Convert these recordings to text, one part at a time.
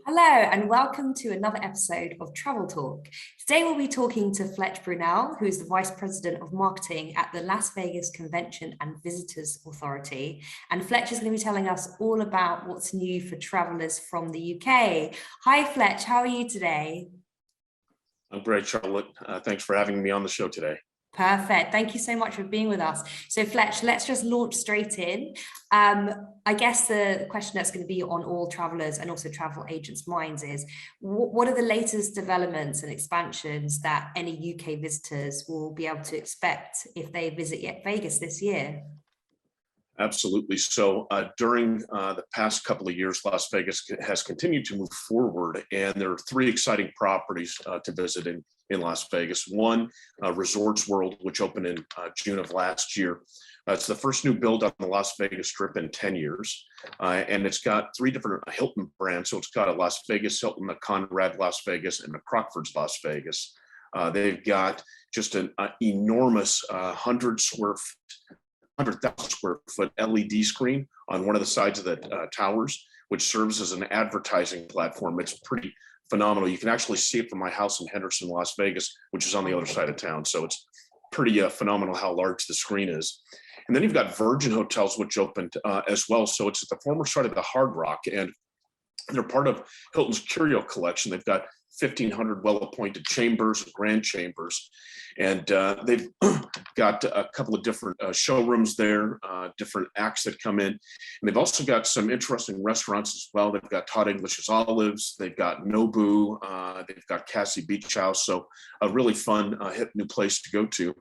Hello, and welcome to another episode of Travel Talk. Today we'll be talking to Fletch Brunelle, who is the Vice President of Marketing at the Las Vegas Convention and Visitors Authority. And Fletch is going to be telling us all about what's new for travelers from the UK. Hi, Fletch, how are you today? I'm great, Charlotte. Thanks for having me on the show today. Perfect. Thank you so much for being with us. So Fletch, let's just launch straight in. I guess the question that's going to be on all travelers and also travel agents' minds is, what are the latest developments and expansions that any UK visitors will be able to expect if they visit Vegas this year? Absolutely. So during the past couple of years, Las Vegas has continued to move forward, and there are three exciting properties to visit in Las Vegas. One, Resorts World, which opened in June of last year. It's the first new build on the Las Vegas Strip in 10 years. And it's got three different Hilton brands. So it's got a Las Vegas Hilton, a Conrad Las Vegas, and a Crockford's Las Vegas. They've got just an enormous 100,000 square foot LED screen on one of the sides of the towers, which serves as an advertising platform. It's pretty phenomenal. You can actually see it from my house in Henderson, Las Vegas, which is on the other side of town. So it's pretty phenomenal how large the screen is. And then you've got Virgin Hotels, which opened as well. So it's at the former site of the Hard Rock, and they're part of Hilton's Curio Collection. They've got 1,500 well-appointed chambers, grand chambers, and they've got a couple of different showrooms there, different acts that come in. And they've also got some interesting restaurants as well. They've got Todd English's Olives, they've got Nobu, they've got Cassie Beach House. So a really fun, hip new place to go to.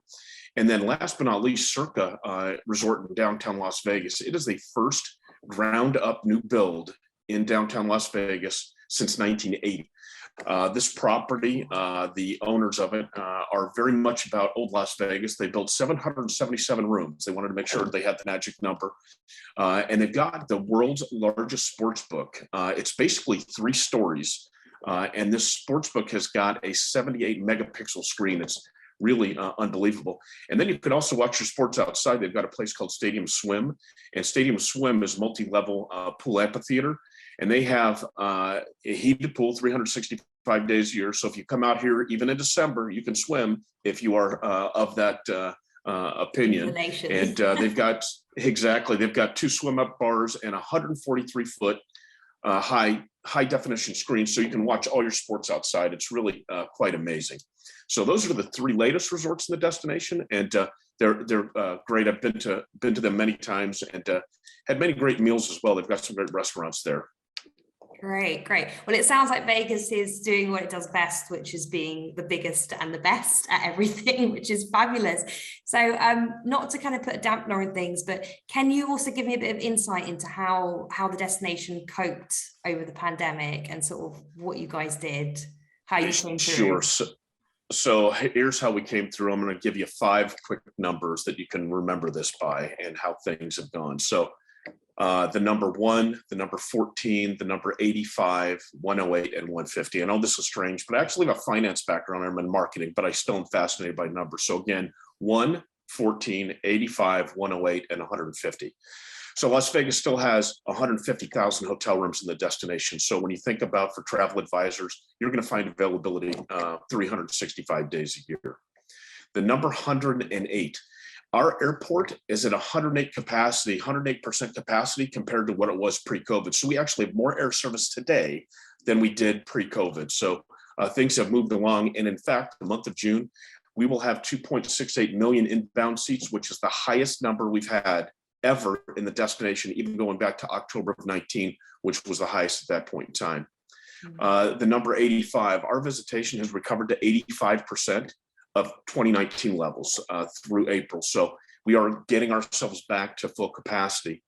And then last but not least, Circa Resort in downtown Las Vegas. It is the first ground up new build in downtown Las Vegas since 1980. This property, the owners of it are very much about old Las Vegas. They built 777 rooms. They wanted to make sure they had the magic number. And they've got the world's largest sports book. It's basically 3 stories. And this sports book has got a 78 megapixel screen. It's really unbelievable. And then you can also watch your sports outside. They've got a place called Stadium Swim. And Stadium Swim is multi-level pool amphitheater. And they have a heated pool 365 days a year. So if you come out here, even in December, you can swim if you are of that opinion. And they've got 2 swim up bars and 143-foot high definition screen, so you can watch all your sports outside. It's really quite amazing. So those are the 3 latest resorts in the destination, and they're great. I've been to them many times and had many great meals as well. They've got some great restaurants there. Great. Well, it sounds like Vegas is doing what it does best, which is being the biggest and the best at everything, which is fabulous. So not to kind of put a dampener on things, but can you also give me a bit of insight into how the destination coped over the pandemic and sort of what you guys did, how you came through? Sure. So here's how we came through. I'm going to give you 5 quick numbers that you can remember this by and how things have gone. So the number 1, the number 14, the number 85, 108, and 150. I know this is strange, but I actually have a finance background. I'm in marketing, but I still am fascinated by numbers. So again, 1, 14, 85, 108, and 150. So Las Vegas still has 150,000 hotel rooms in the destination. So when you think about for travel advisors, you're going to find availability 365 days a year. The number 108. Our airport is at 108% capacity compared to what it was pre-COVID. So we actually have more air service today than we did pre-COVID. So things have moved along. And in fact, the month of June, we will have 2.68 million inbound seats, which is the highest number we've had ever in the destination, even going back to October of 19, which was the highest at that point in time. The number 85, our visitation has recovered to 85% of 2019 levels through April. So we are getting ourselves back to full capacity.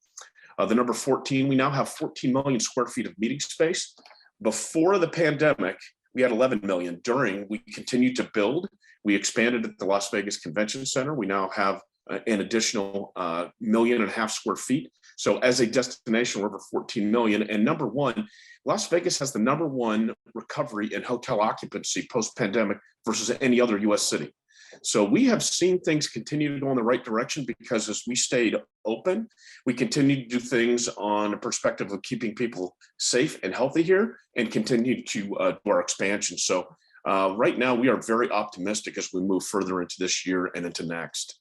The number 14, we now have 14 million square feet of meeting space. Before the pandemic, we had 11 million. During, we continued to build. We expanded at the Las Vegas Convention Center. We now have an additional 1.5 million square feet. So as a destination, we're over 14 million. And number 1, Las Vegas has the number 1 recovery in hotel occupancy post-pandemic versus any other US city. So we have seen things continue to go in the right direction because as we stayed open, we continued to do things on a perspective of keeping people safe and healthy here and continue to do our expansion. So right now we are very optimistic as we move further into this year and into next.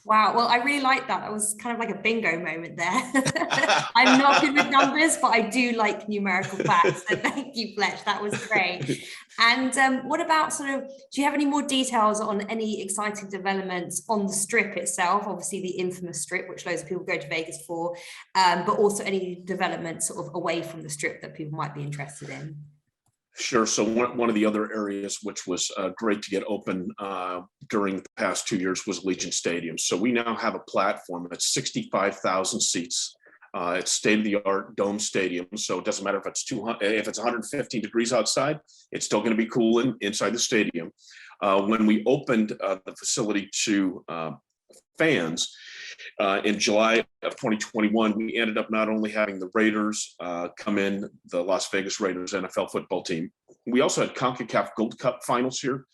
Wow. Well, I really like that. That was kind of like a bingo moment there. I'm not good with numbers, but I do like numerical facts. So thank you, Fletch. That was great. And what about sort of, do you have any more details on any exciting developments on the strip itself? Obviously the infamous strip, which loads of people go to Vegas for, but also any developments sort of away from the strip that people might be interested in? Sure. So one of the other areas which was great to get open during the past 2 years was Legion Stadium. So we now have a platform that's 65,000 seats. It's state-of-the-art dome stadium. So it doesn't matter if it's 115 degrees outside, it's still going to be cool inside the stadium. When we opened the facility to fans, in July of 2021, we ended up not only having the Raiders come in, the Las Vegas Raiders NFL football team, we also had CONCACAF Gold Cup finals here.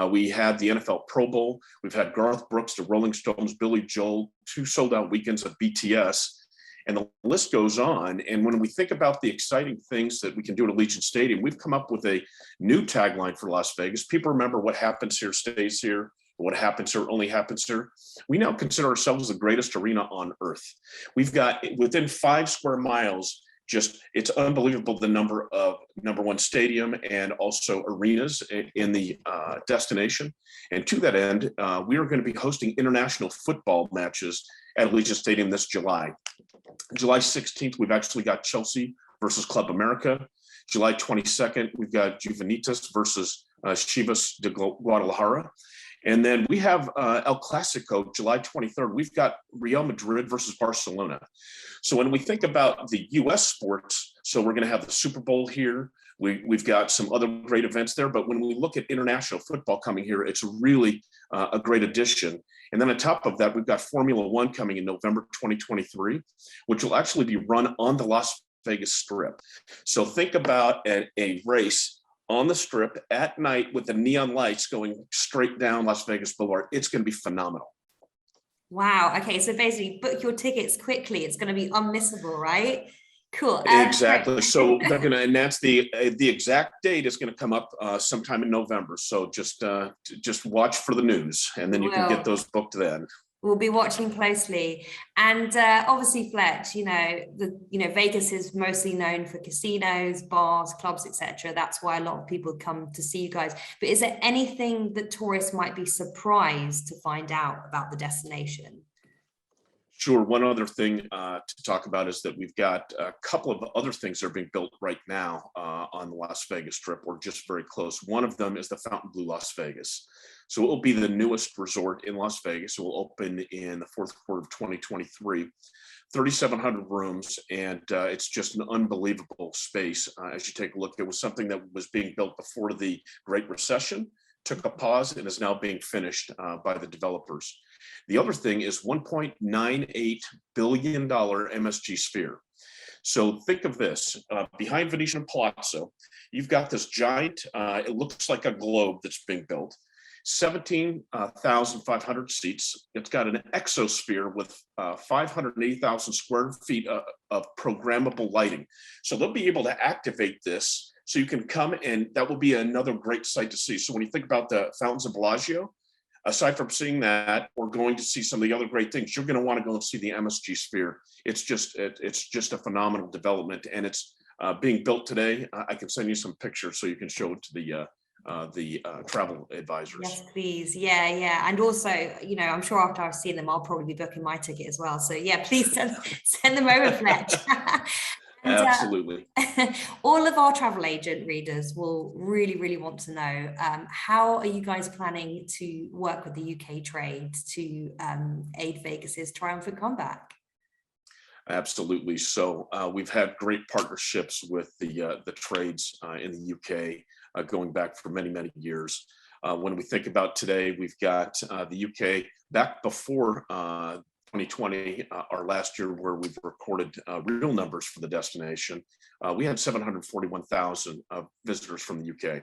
We had the NFL Pro Bowl. We've had Garth Brooks, the Rolling Stones, Billy Joel, 2 sold-out weekends of BTS, and the list goes on. And when we think about the exciting things that we can do at Allegiant Stadium, we've come up with a new tagline for Las Vegas. People remember what happens here stays here. What happens here only happens here. We now consider ourselves the greatest arena on earth. We've got within 5 square miles, it's unbelievable the number of #1 stadium and also arenas in the destination. And to that end, we are going to be hosting international football matches at Allegiant Stadium this July. July 16th, we've actually got Chelsea versus Club America. July 22nd, we've got Juvenitas versus Chivas de Guadalajara. And then we have El Clasico, July 23rd. We've got Real Madrid versus Barcelona. So when we think about the U.S. sports, so we're going to have the Super Bowl here. We've got some other great events there. But when we look at international football coming here, it's really a great addition. And then on top of that, we've got Formula One coming in November 2023, which will actually be run on the Las Vegas Strip. So think about a race on the Strip at night with the neon lights going straight down Las Vegas Boulevard. It's going to be phenomenal. Wow. Okay. So basically book your tickets quickly. It's going to be unmissable, right? Cool. Exactly. So they're going to announce the exact date is going to come up sometime in November. So just watch for the news and then you can get those booked then. We'll be watching closely. And obviously, Fletch, Vegas is mostly known for casinos, bars, clubs, etc. That's why a lot of people come to see you guys. But is there anything that tourists might be surprised to find out about the destination? Sure. One other thing to talk about is that we've got a couple of other things that are being built right now on the Las Vegas Strip. We're just very close. One of them is the Fontainebleau Las Vegas. So it will be the newest resort in Las Vegas. It will open in the 4th quarter of 2023. 3,700 rooms, and it's just an unbelievable space. As you take a look, it was something that was being built before the Great Recession, took a pause, and is now being finished by the developers. The other thing is $1.98 billion MSG Sphere. So think of this, behind Venetian Palazzo, you've got this giant, it looks like a globe that's being built, 17,500 seats. It's got an exosphere with 580,000 square feet of programmable lighting. So they'll be able to activate this so you can come, and that will be another great sight to see. So when you think about the Fountains of Bellagio, aside from seeing that or going to see some of the other great things, you're going to want to go and see the MSG Sphere. It's just a phenomenal development, and it's being built today. I can send you some pictures so you can show it to the travel advisors. Yes, please. Yeah. And also, I'm sure after I've seen them, I'll probably be booking my ticket as well. So yeah, please send them over, Fletch. And, absolutely. All of our travel agent readers will really, really want to know, how are you guys planning to work with the UK trade to aid Vegas's triumphant comeback? Absolutely. So we've had great partnerships with the trades in the UK going back for many, many years. When we think about today, we've got the UK back before 2020, our last year where we've recorded real numbers for the destination, we had 741,000 visitors from the UK.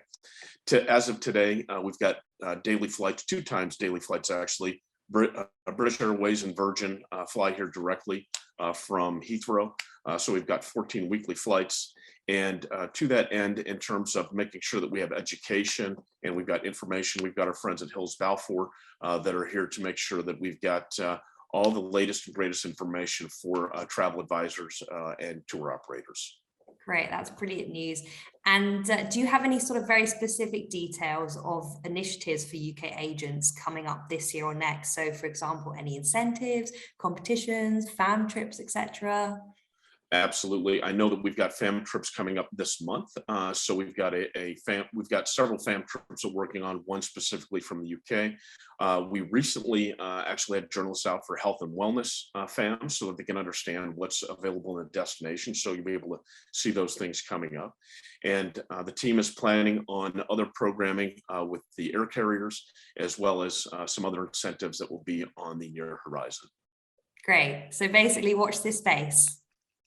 As of today, we've got daily flights, 2 times daily flights actually. British Airways and Virgin fly here directly from Heathrow. So we've got 14 weekly flights. And to that end, in terms of making sure that we have education and we've got information, we've got our friends at Hills Balfour that are here to make sure that we've got all the latest and greatest information for travel advisors and tour operators. Great, that's brilliant news. And do you have any sort of very specific details of initiatives for UK agents coming up this year or next? So, for example, any incentives, competitions, fam trips, etc.? Absolutely. I know that we've got fam trips coming up this month. So we've got we've got several fam trips we're working on, one specifically from the UK. We recently actually had journalists out for health and wellness fam so that they can understand what's available in the destination. So you'll be able to see those things coming up. And the team is planning on other programming with the air carriers, as well as some other incentives that will be on the near horizon. Great. So basically watch this space.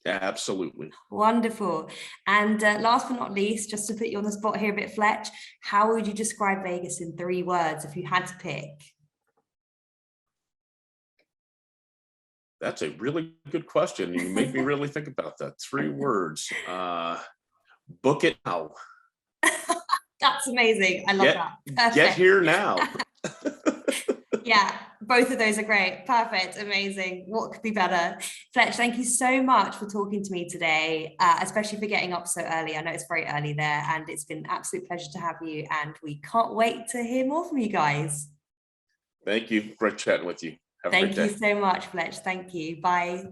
Absolutely. Wonderful. And last but not least, just to put you on the spot here a bit, Fletch, how would you describe Vegas in 3 words if you had to pick? That's a really good question. You make me really think about that. 3 words. Book it now. That's amazing. I love that. Perfect. Get here now. Yeah, both of those are great. Perfect. Amazing. What could be better? Fletch, thank you so much for talking to me today, especially for getting up so early. I know it's very early there, and it's been an absolute pleasure to have you. And we can't wait to hear more from you guys. Thank you. Great chatting with you. Have a great day. Thank you so much, Fletch. Thank you. Bye.